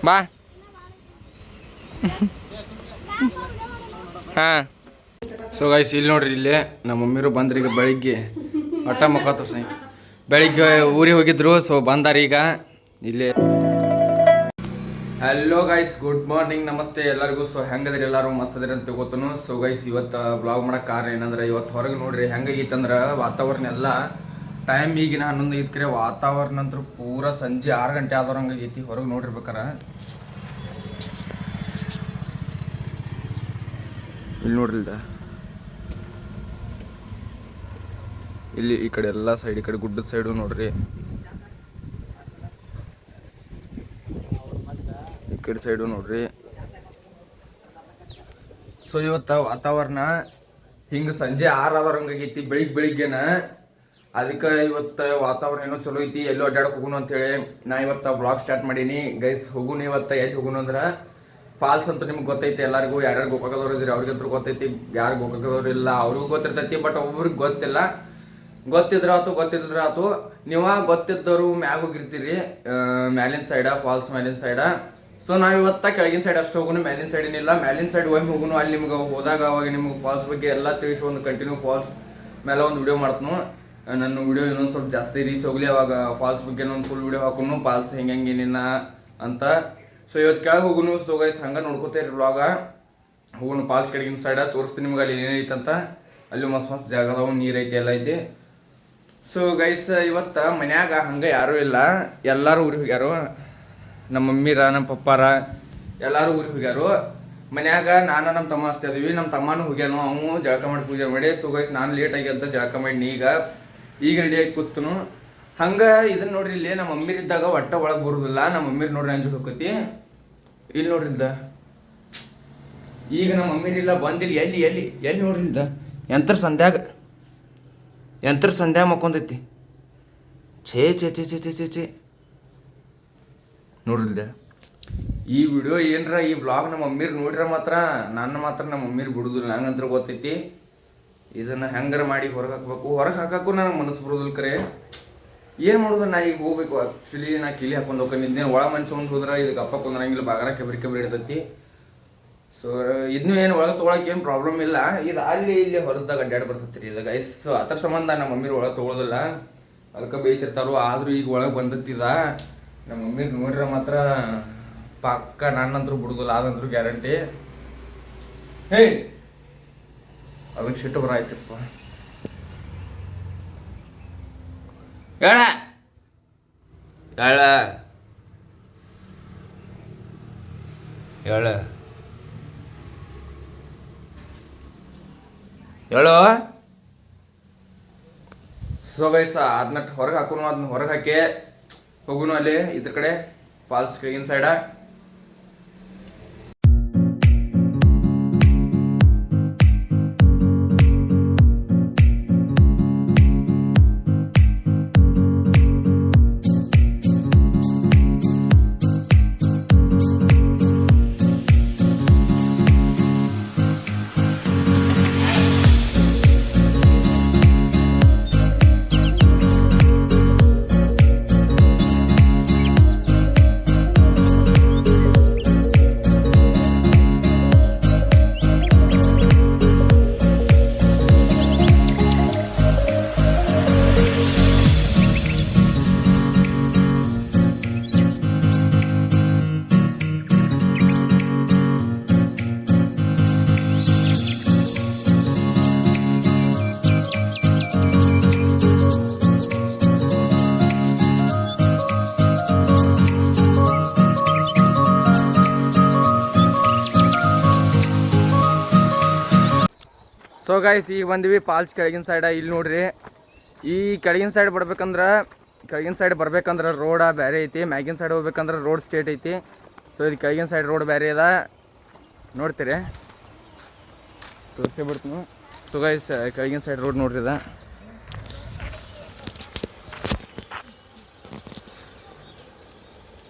ಬಾ. ಹಾಂ so guys ಇಲ್ಲಿ ನೋಡ್ರಿ, ಇಲ್ಲೇ ನಮ್ಮ ಮಮ್ಮಿರು ಬಂದ್ರಿ ಈಗ ಬೆಳಿಗ್ಗೆ ಒಟ್ಟ ಮಕ್ಕತ್ತು ಸೈ ಬೆಳಿಗ್ಗೆ ಊರಿಗೆ ಹೋಗಿದ್ರು. ಸೊ ಬಂದಾರ ಈಗ ಇಲ್ಲೇ. ಹಲೋ ಗೈಸ್, ಗುಡ್ ಮಾರ್ನಿಂಗ್, ನಮಸ್ತೆ ಎಲ್ಲರಿಗೂ. ಸೊ ಹೆಂಗದ್ರಿ ಎಲ್ಲರೂ ಮಸ್ತ್ ಅದ್ರಿ ಅಂತ ತಿಳ್ಕೊತನು. ಸೊ ಗೈಸ್ ಇವತ್ತು ಬ್ಲಾಗ್ ಮಾಡಕ್ಕೆ ಕಾರಣ ಏನಂದ್ರೆ, ಇವತ್ತು ಹೊರಗೆ ನೋಡ್ರಿ ಹೆಂಗಾಗೈತಂದ್ರೆ ವಾತಾವರಣ ಎಲ್ಲ ಟೈಮ್ ಈಗಿನ 11 ಐತ್ಕ್ರೆ. ವಾತಾವರಣ ಅಂತೂ ಪೂರ ಸಂಜೆ 6 ಗಂಟೆ ಆದವ್ರಂಗೈತಿ. ಹೊರಗೆ ನೋಡಿರ್ಬೇಕಾರ ಇಲ್ಲಿ ನೋಡ್ರಿಲ್ದ, ಇಲ್ಲಿ ಈ ಕಡೆ ಎಲ್ಲ ಸೈಡ್, ಈ ಕಡೆ ಗುಡ್ಡದ ಸೈಡು ನೋಡ್ರಿ, ಈ ಕಡೆ ಸೈಡು ನೋಡ್ರಿ. ಸೊ ಇವತ್ತು ವಾತಾವರಣ ಹಿಂಗೆ ಸಂಜೆ 6 ಆದವ್ರಂಗೈತಿ ಬೆಳಿಗ್ಗೆನ. ಅದಕ್ಕೆ ಇವತ್ತು ವಾತಾವರಣ ಏನೋ ಚಲೋ ಐತಿ, ಎಲ್ಲೋ ಅಡ್ಡಾಡಕ್ಕೆ ಹೋಗೋಣ ಅಂತೇಳಿ ನಾ ಇವತ್ತು ಬ್ಲಾಗ್ ಸ್ಟಾರ್ಟ್ ಮಾಡೀನಿ. ಗೈಸ್ ಹೋಗೋಣ ಇವತ್ತು. ಎಲ್ಲಿ ಹೋಗೋಣ ಅಂದ್ರೆ ಫಾಲ್ಸ್ ಅಂತ ನಿಮ್ಗೆ ಗೊತ್ತೈತಿ ಎಲ್ಲರಿಗೂ. ಯಾರ್ಯಾರು ಗೋಕಾಕದವ್ರು ಇದ್ರಿ ಅವ್ರಿಗಂತೂ ಗೊತ್ತೈತಿ, ಯಾರು ಗೋಕಾಕದವ್ರು ಇಲ್ಲ ಅವ್ರಿಗೂ ಗೊತ್ತಿರ್ತೈತಿ. ಬಟ್ ಒಬ್ಬೊಬ್ರಿಗೆ ಗೊತ್ತಿಲ್ಲ. ಗೊತ್ತಿದ್ರ ಆತು. ನೀವು ಗೊತ್ತಿದ್ದವರು ಮ್ಯಾಗ ಹೋಗಿರ್ತೀರಿ, ಮ್ಯಾಲಿನ ಸೈಡ, ಫಾಲ್ಸ್ ಮ್ಯಾಲಿನ ಸೈಡ. ಸೊ ನಾವು ಇವತ್ತ ಕೆಳಗಿನ ಸೈಡ್ ಅಷ್ಟು ಹೋಗೋಣ, ಮ್ಯಾಲಿನ ಸೈಡ್ ಏನಿಲ್ಲ. ಮ್ಯಾಲಿನ ಸೈಡ್ ಒಮ್ಮೆ ಹೋಗೋಣ. ಅಲ್ಲಿ ನಿಮ್ಗೆ ಹೋದಾಗ ಅವಾಗ ನಿಮ್ಗೆ ಫಾಲ್ಸ್ ಬಗ್ಗೆ ಎಲ್ಲ ತಿಳಿಸಿ ಒಂದು ಕಂಟಿನ್ಯೂ ಫಾಲ್ಸ್ ಮೇಲೆ ಒಂದು ವಿಡಿಯೋ ಮಾಡ್ತನು. ನನ್ನ ವಿಡಿಯೋ ಇನ್ನೊಂದು ಸ್ವಲ್ಪ ಜಾಸ್ತಿ ರೀಚ್ ಹೋಗ್ಲಿ, ಅವಾಗ ಫಾಲ್ಸ್ ಬಗ್ಗೆ ಒಂದು ಫುಲ್ ವಿಡಿಯೋ ಹಾಕೋನು, ಫಾಲ್ಸ್ ಹೆಂಗೇನಿಲ್ಲ ಅಂತ. ಸೊ ಇವತ್ತು ಕೆಳಗೆ ಹೋಗುನು. ಸೊ ಗೈಸ್ ಹಂಗೆ ನೋಡ್ಕೋತೀರಿ ಬ್ಲಾಗ. ಹೋಗೋಣ ಫಾಲ್ಸ್ ಕೆಳಗಿನ ಸೈಡ ತೋರಿಸ್ತೀನಿ ನಿಮ್ಗೆ ಅಲ್ಲಿ ಏನೇನೈತಂತ. ಅಲ್ಲಿ ಮಸ್ತ್ ಜಾಗ ಅದಾವು, ನೀರು ಐತಿ, ಎಲ್ಲ ಐತಿ. ಸೊ ಗೈಸ್ ಇವತ್ತು ಮನ್ಯಾಗ ಹಂಗೆ ಯಾರೂ ಇಲ್ಲ, ಎಲ್ಲರೂ ಊರಿಗೆ ಹೋಗ್ಯಾರು. ನಮ್ಮ ಮಮ್ಮಿರ, ನಮ್ಮ ಪಪ್ಪಾರ ಎಲ್ಲರೂ ಊರಿಗೆ ಹೋಗ್ಯಾರು. ಮನ್ಯಾಗ ನಾನು ನಮ್ಮ ತಮ್ಮ ಅಷ್ಟೇ ಅದೀವಿ. ನಮ್ಮ ತಮ್ಮನೂ ಹೋಗ್ಯಾನು, ಅವನು ಜಳಕ ಮಾಡಿ ಪೂಜೆ ಮಾಡಿ. ಸೊ ಗೈಸ್ ನಾನು ಲೇಟಾಗಿ ಅಂತ ಜಳಕ ಮಾಡಿ ಈಗ ರೆಡಿಯಾಗಿ ಕೂತನು. ಹಂಗೆ ಇದನ್ನ ನೋಡ್ರಿ, ಇಲ್ಲಿ ನಮ್ಮ ಮಮ್ಮಿರಿದ್ದಾಗ ಒಟ್ಟ ಒಳಗೆ ಬರೋದಿಲ್ಲ. ನಮ್ಮ ಮಮ್ಮಿರ್ ನೋಡ್ರಿ ಅಂಜು ಹೋಗತಿ. ಇಲ್ಲಿ ನೋಡ್ರಿಲ್ದ, ಈಗ ನಮ್ಮ ಮಮ್ಮಿರಿಲ್ಲ, ಬಂದಿಲ್ಲ. ಎಲ್ಲಿ ನೋಡ್ರಿಲ್ದ, ಎಂತ್ರ ಸಂಧ್ಯಾಗ ಮಕ್ಕೊಂದೈತಿ. ಛೇ ನೋಡ್ರಿಲ್ದ. ಈ ವಿಡಿಯೋ ಏನರ ಈ ಬ್ಲಾಗ್ ನಮ್ಮ ಮಮ್ಮಿರ್ ನೋಡ್ರ ಮಾತ್ರ ನಮ್ಮ ಮಮ್ಮಿರ್ ಬಿಡುದಿಲ್ಲ, ನಂಗಂತ್ರ ಗೊತ್ತೈತಿ. ಇದನ್ನ ಹೆಂಗಾರ ಮಾಡಿ ಹೊರಗೆ ಹಾಕ್ಬೇಕು. ಹೊರಗೆ ಹಾಕಕ್ಕೂ ನನಗೆ ಮನಸ್ಸು ಬರೋದಿಲ್ಲ. ಕರೆ ಏನು ಮಾಡೋದು, ನಾ ಈಗ ಹೋಗ್ಬೇಕು. ಆ್ಯಕ್ಚುಲಿ ನಾ ಕಿಲಿ ಹಾಕೊಂಡು ಹೋಗ್ಕೊಂಡಿದ್ದೇನೆ. ಒಳ ಮನುಷ್ಯ ಒಂದು ಹೋದ್ರೆ ಇದಕ್ಕೆ ಅಪ್ಪ ಕೊಂದ್ರಂಗಿಲ್ಲ, ಬಾಗರ ಕೆಬರಿ ಇರ್ತೈತಿ. ಸೊ ಇದನ್ನು ಏನು ಒಳಗೆ ತೊಗೊಳಕ್ಕೆ ಏನು ಪ್ರಾಬ್ಲಮ್ ಇಲ್ಲ. ಇದು ಅಲ್ಲಿ ಇಲ್ಲಿ ಹೊರದಾಗ ಅಡ್ಡಾಡಿ ಬರ್ತೈತಿ ರೀ ಇದು ಗೈಸ್. ಸೊ ಅದ್ರ ಸಂಬಂಧ ನಮ್ಮ ಮಮ್ಮಿರು ಒಳಗೆ ತೊಗೊಳೋದಿಲ್ಲ, ಅದಕ್ಕೆ ಬೈತಿರ್ತಾರೋ. ಆದರೂ ಈಗ ಒಳಗೆ ಬಂದತ್ತಿದ ನಮ್ಮ ಮಮ್ಮಿರು ನೋಡ್ರೆ ಮಾತ್ರ ಪಕ್ಕ ನನ್ನಂತರೂ ಬಿಡುದಿಲ್ಲ, ಅದಂತರೂ ಗ್ಯಾರಂಟಿ. ಹೇ ಅದಕ್ಕೆ ಸಿಟ್ಟು ಬರಾಯ್ತಪ್ಪ. ಹೇಳ ಹೇಳೋ. ಸೊ ಗೈಸ್ ಅದನ್ನ ಹೊರಗೆ ಹಾಕೋನು, ಅದನ್ನ ಹೊರಗೆ ಹಾಕಿ ಹೋಗುನು ಅಲ್ಲಿ ಇದ್ರ ಕಡೆ ಫಾಲ್ಸ್ ಕೆಳಗಿನ ಸೈಡ. ಸೊ ಗೈಸ್ ಈಗ ಬಂದಿವಿ ಫಾಲ್ಸ್ ಕೆಳಗಿನ ಸೈಡ. ಇಲ್ಲಿ ನೋಡ್ರಿ, ಈ ಕೆಳಗಿನ ಸೈಡ್ ಬರ್ಬೇಕಂದ್ರೆ ರೋಡ ಬೇರೆ ಐತಿ, ಮ್ಯಾಗಿನ ಸೈಡ್ ಹೋಗ್ಬೇಕಂದ್ರೆ ರೋಡ್ ಸ್ಟೇಟ್ ಐತಿ. ಸೊ ಇದು ಕೆಳಗಿನ ಸೈಡ್ ರೋಡ್ ಬೇರೆ ಅದ, ನೋಡ್ತೀರಿ ತೋರಿಸೇ ಬಿಡ್ತೀನಿ. ಸೊ ಗೈಸ್ ಕೆಳಗಿನ ಸೈಡ್ ರೋಡ್ ನೋಡ್ರಿ ಅದ.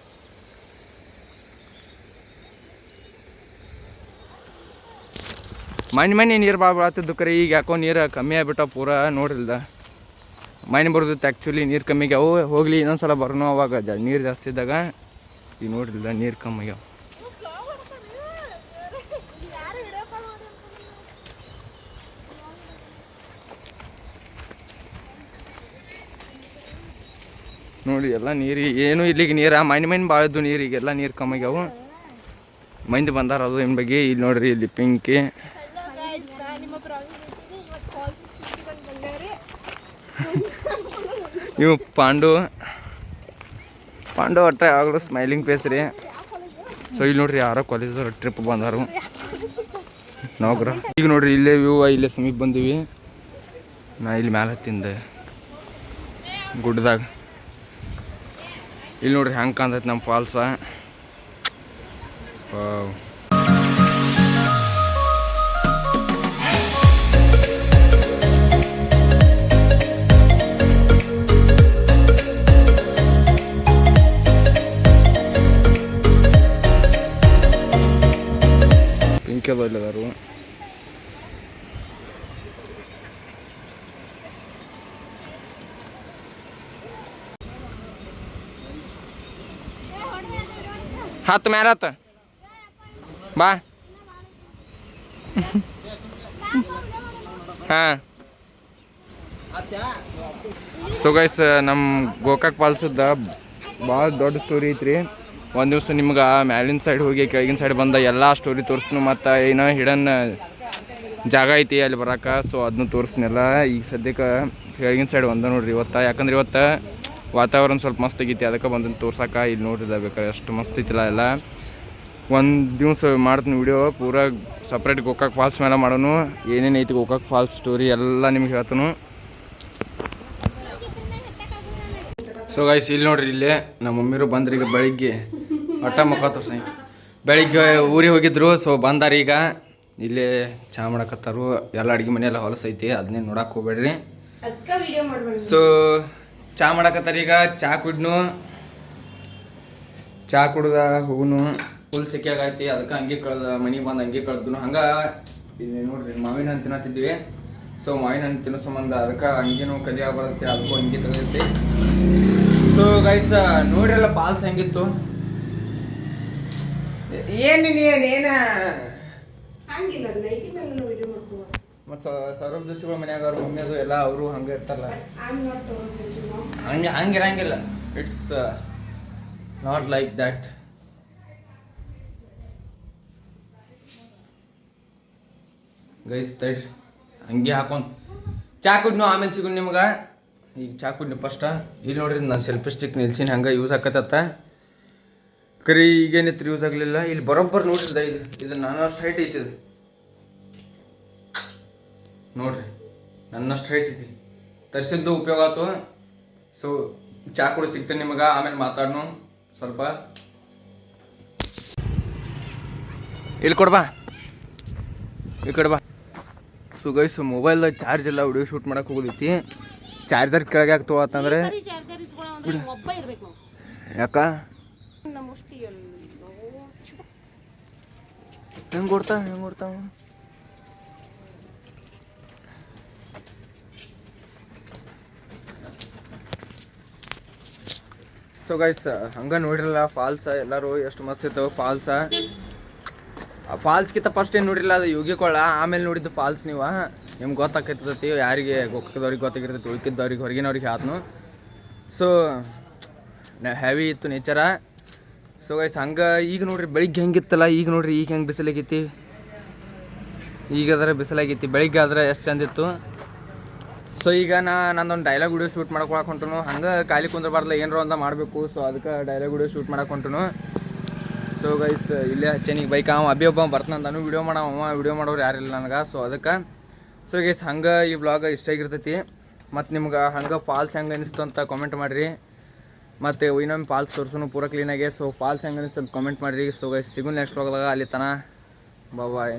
ಮಣ್ಣಿ ನೀರು ಭಾಳ ಬೀಳತ್ತಿದ್ದು ಕರೆ, ಈಗ ಯಾಕೋ ನೀರು ಕಮ್ಮಿ ಆಗ್ಬಿಟ್ಟ ಪೂರ. ನೋಡ್ರಿಲ್ದ ಮಣ್ಣು ಬರೋದಿತ್ತು ಆ್ಯಕ್ಚುಲಿ, ನೀರು ಕಮ್ಮಿಗೆ ಅವು ಹೋಗಲಿ ಇನ್ನೊಂದು ಸಲ ಬರೋನು ಅವಾಗ ನೀರು ಜಾಸ್ತಿ ಇದ್ದಾಗ. ಈಗ ನೋಡ್ರಿಲ್ಲ ನೀರು ಕಮ್ಮಿ ಆಗ್ಯಾವ. ನೋಡಿ ಎಲ್ಲ ನೀರು ಏನು ಇಲ್ಲಿಗೆ ನೀರು ಮೈನ್ ಭಾಳ ಇದ್ದು ನೀರಿಗೆಲ್ಲ ನೀರು ಕಮ್ಮಿ ಆಗ್ಯಾವು. ಮಂದಿ ಬಂದಾರ ಅದು ಏನು ಬಗ್ಗೆ. ಇಲ್ಲಿ ನೋಡ್ರಿ ಇಲ್ಲಿ ಪಿಂಕಿ ಇವು ಪಾಂಡು ಒಟ್ಟ ಯಾವಾಗಲೂ ಸ್ಮೈಲಿಂಗ್ ಫೇಸ್ ರೀ. ಸೊ ಇಲ್ಲಿ ನೋಡ್ರಿ ಯಾರೋ ಕಾಲೇಜ್ ಟ್ರಿಪ್ ಬಂದಾರು ನಾವ್ರ. ಈಗ ನೋಡ್ರಿ ಇಲ್ಲೇ ವ್ಯೂ ಇಲ್ಲೇ ಸಮೀಪ ಬಂದೀವಿ. ನಾ ಇಲ್ಲಿ ಮ್ಯಾಲೆ ಹತ್ತಿಂದೆ ಗುಡ್ಡದಾಗ. ಇಲ್ಲಿ ನೋಡ್ರಿ ಹೆಂಗೆ ಕಾಣ್ತೈತೆ ನಮ್ಮ ಫಾಲ್ಸ. ಪಿಂಕಿ ಅದಾರು. ಹತ್ತು ಮ್ಯಾರ ಹತ್ತು ಬಾ. ಹಾಂ ಸೊ ಗೈಸ್ ನಮ್ಮ ಗೋಕಾಕ್ ಫಾಲ್ಸದ ಭಾಳ ದೊಡ್ಡ ಸ್ಟೋರಿ ಐತ್ರಿ. ಒಂದು ದಿವಸ ನಿಮ್ಗೆ ಮ್ಯಾಲಿನ ಸೈಡ್ ಹೋಗಿ ಕೆಳಗಿನ ಸೈಡ್ ಬಂದ ಎಲ್ಲ ಸ್ಟೋರಿ ತೋರಿಸ್ತೀನಿ. ಮತ್ತು ಏನೋ ಹಿಡನ್ ಜಾಗ ಐತಿ ಅಲ್ಲಿ ಬರೋಕೆ. ಸೊ ಅದನ್ನು ತೋರಿಸ್ತೀನಲ್ಲ. ಈಗ ಸದ್ಯಕ್ಕೆ ಕೆಳಗಿನ ಸೈಡ್ ಬಂದ ನೋಡ್ರಿ ಇವತ್ತು. ಯಾಕಂದ್ರೆ ಇವತ್ತು ವಾತಾವರಣ ಸ್ವಲ್ಪ ಮಸ್ತ್ ಆಗೈತಿ, ಅದಕ್ಕೆ ಬಂದನ್ನು ತೋರ್ಸಕ್ಕೆ. ಇಲ್ಲಿ ನೋಡ್ರಿದ ಬೇಕಾದ್ರೆ ಅಷ್ಟು ಮಸ್ತ್ ಐತಿಲ್ಲ ಎಲ್ಲ. ಒಂದು ದಿವಸ ಮಾಡ್ತೀನಿ ವಿಡಿಯೋ ಪೂರ ಸಪ್ರೇಟ್ ಗೋಕಾಕ್ ಫಾಲ್ಸ್ ಮೇಲೆ ಮಾಡೋನು. ಏನೇನು ಐತಿ ಗೋಕಾಕ್ ಫಾಲ್ಸ್ ಸ್ಟೋರಿ ಎಲ್ಲ ನಿಮ್ಗೆ ಹೇಳ್ತಾನು. ಸೊ ಗೈಸ್ ಇಲ್ಲಿ ನೋಡ್ರಿ ಇಲ್ಲೇ ನಮ್ಮ ಮಮ್ಮಿರು ಬಂದ್ರಿ ಈಗ ಬೆಳಿಗ್ಗೆ ಹೊಟ್ಟ ಮುಖ ತೋರ್ಸ. ಬೆಳಿಗ್ಗೆ ಊರಿಗೆ ಹೋಗಿದ್ರು. ಸೊ ಬಂದಾರ ಈಗ ಇಲ್ಲೇ ಚಹಾ ಮಾಡಕತ್ತಾರು. ಎಲ್ಲ ಅಡುಗೆ ಮನೆಯೆಲ್ಲ ಹೊಲಸೈತಿ, ಅದನ್ನೇ ನೋಡಕ್ಕೆ ಹೋಗ್ಬೇಡ್ರಿ. ಸೊ ಚಹಾ ಮಾಡಕತ್ತಾರ ಈಗ. ಚಹಾ ಕುಡ್ದ ಹೋಗುನು. ಫುಲ್ ಸೆಕೆಯಾಗೈತಿ, ಅದಕ್ಕೆ ಹಂಗೆ ಕಳ್ದ ಮನೆಗೆ ಬಂದು ಹಂಗೆ ಕಳ್ದು. ಹಂಗೆ ಇಲ್ಲಿ ನೋಡ್ರಿ ಮಾವಿನ ಹಣ್ಣು ತಿನ್ನತ್ತಿದ್ವಿ. ಸೊ ಮಾವಿನ ಹಣ್ಣು ತಿನ್ನೋ ಸಂಬಂಧ ಅದಕ್ಕೆ ಹಂಗೇನು ಕಲಿಯಾಗ ಬರುತ್ತೆ, ಅದಕ್ಕೂ ಹಂಗೆ ತೆಗೆದೈತಿ. ಸೊ ಗೈಸ್ ನೋಡ್ರಲ್ಲ ಫಾಲ್ಸ್ ಹೆಂಗಿತ್ತು. ಏನ ಮತ್ತು ಸೌರಭ್ ಜೋಶಿಗಳ ಮನ್ಯಾಗ ಅವ್ರ ಮಮ್ಮಿ ಅದು ಎಲ್ಲ ಅವರು ಹಂಗೆ ಇರ್ತಾರಲ್ಲ, ಹಂಗಿರಂಗಿಲ್ಲ. It's not like that. Guys ತಡ್ರಿ ಹಂಗೆ ಹಾಕೊಂಡು ಚಾ ಕುಡ್ನು ಆಮೇಲೆ ಸಿಗು ನಿಮ್ಗೆ. ಈಗ ಚಾ ಕುಡ್ನಿ ಫಸ್ಟ. ಇಲ್ಲಿ ನೋಡ್ರಿ ನಾನು ಸೆಲ್ಫಿ ಸ್ಟಿಕ್ ನಿಲ್ಸಿನಿ, ಹಂಗೆ ಯೂಸ್ ಆಕತ್ತ. ಕರಿ ಈಗೇನಿತ್ತು ಯೂಸ್ ಆಗಲಿಲ್ಲ. ಇಲ್ಲಿ ಬರೋಬ್ಬರು ನೋಡ್ರಿದ ಇದು ನನ್ನಷ್ಟು ಹೈಟ್ ಐತಿ. ಇದು ನೋಡ್ರಿ ನನ್ನಷ್ಟು ಹೈಟ್ ಐತಿ. ತರಿಸಿದ್ದು ಉಪಯೋಗ ಆಯ್ತು. ಸೊ ಚಾ ಕೂಡ ಸಿಗ್ತೇನೆ ನಿಮಗೆ, ಆಮೇಲೆ ಮಾತಾಡ್ನು ಸ್ವಲ್ಪ. ಇಲ್ಲಿ ಕೊಡ್ಬಾ, ಈ ಕಡೆ ಬಾ. ಸೊ ಗೈಸ್ ಮೊಬೈಲ್ದಾಗ ಚಾರ್ಜ್ ಎಲ್ಲ ವಿಡಿಯೋ ಶೂಟ್ ಮಾಡಕ್ಕೆ ಹೋಗೋದೈತಿ. ಚಾರ್ಜರ್ ಕೆಳಗೆ ಆಗ್ತವ ಅಂತಂದ್ರೆ ಯಾಕ ಹೆಂಗೆ ಕೊಡ್ತಾವ. ಸೊ ಗೈಸ್ ಹಂಗೆ ನೋಡಿರಲ್ಲ ಫಾಲ್ಸ ಎಲ್ಲರೂ ಎಷ್ಟು ಮಸ್ತ್ ಇರ್ತವೆ ಫಾಲ್ಸ. ಫಾಲ್ಸ್ಗಿಂತ ಫಸ್ಟ್ ಏನು ನೋಡಿರಲ್ಲ ಅದು ಯೋಗಿಕೊಳ್ಳ, ಆಮೇಲೆ ನೋಡಿದ್ದು ಫಾಲ್ಸ್. ನೀವು ನಿಮ್ಗೆ ಗೊತ್ತಾಗ್ತೈತಿ, ಯಾರಿಗೆ ಗೋಕಾಕದವ್ರಿಗೆ ಗೊತ್ತಾಗಿರ್ತೈತಿ, ಉಳ್ಕಿದ್ದವ್ರಿಗೆ ಹೊರಗಿನವ್ರಿಗೆ ಆತ್ನು. ಸೊ ಹೆವಿ ಇತ್ತು ನೇಚರ. ಸೊ ಗೈಸ್ ಹಂಗೆ ಈಗ ನೋಡ್ರಿ ಬೆಳಿಗ್ಗೆ ಹೆಂಗಿತ್ತಲ್ಲ, ಈಗ ನೋಡ್ರಿ ಈಗ ಹೆಂಗೆ ಬಿಸಿಲಾಗೈತಿ. ಈಗಾದ್ರೆ ಬಿಸಿಲಾಗೈತಿ, ಬೆಳಿಗ್ಗೆ ಆದ್ರೆ ಎಷ್ಟು ಚಂದ ಇತ್ತು. ಸೊ ಈಗ ನಂದೊಂದು ಡೈಲಾಗ್ ವಿಡಿಯೋ ಶೂಟ್ ಮಾಡ್ಕೊಳಕ್ಕೆ ಹೊಂಟನು. ಹಂಗೆ ಖಾಲಿ ಕುಂದ್ರಬಾರ್ದಲ್ಲ, ಏನಾರು ಅಂತ ಮಾಡಬೇಕು. ಸೊ ಅದಕ್ಕೆ ಡೈಲಾಗ್ ವಿಡಿಯೋ ಶೂಟ್ ಮಾಡಕ್ಕೆ ಹೊಂಟನು. ಸೊ ಗೈಸ್ ಇಲ್ಲೇ ಹಚ್ಚನಿಗೆ ಬೈಕ್ ಅಭಿ ಒಬ್ಬ ಬರ್ತಾನೆ, ನಾನು ವಿಡಿಯೋ ವಿಡಿಯೋ ಮಾಡೋರು ಯಾರಿಲ್ಲ ನನಗೆ. ಸೊ ಅದಕ್ಕೆ ಸೊ ಗೈಸ್ ಹಂಗೆ ಈ ವ್ಲಾಗ್ ಇಷ್ಟ ಆಗಿರ್ತೈತಿ. ಮತ್ತು ನಿಮ್ಗೆ ಹಂಗೆ ಫಾಲ್ಸ್ ಹೆಂಗೆ ಅನಿಸ್ತು ಅಂತ ಕಾಮೆಂಟ್ ಮಾಡಿರಿ. ಮತ್ತು ಇನ್ನೊಮ್ಮೆ ಫಾಲ್ಸ್ ತೋರಿಸೋನು ಪೂರ ಕ್ಲೀನಾಗೆ. ಸೊ ಫಾಲ್ಸ್ ಹೆಂಗೆ ಅನಿಸ್ತು ಅಂತ ಕಾಮೆಂಟ್ ಮಾಡಿರಿ. ಸೊ ಗೈಸ್ ಸಿಗು ನೆಕ್ಸ್ಟ್ ವ್ಲಾಗ್ದಾಗ. ಅಲ್ಲಿ ತನ ಬಾಯ್.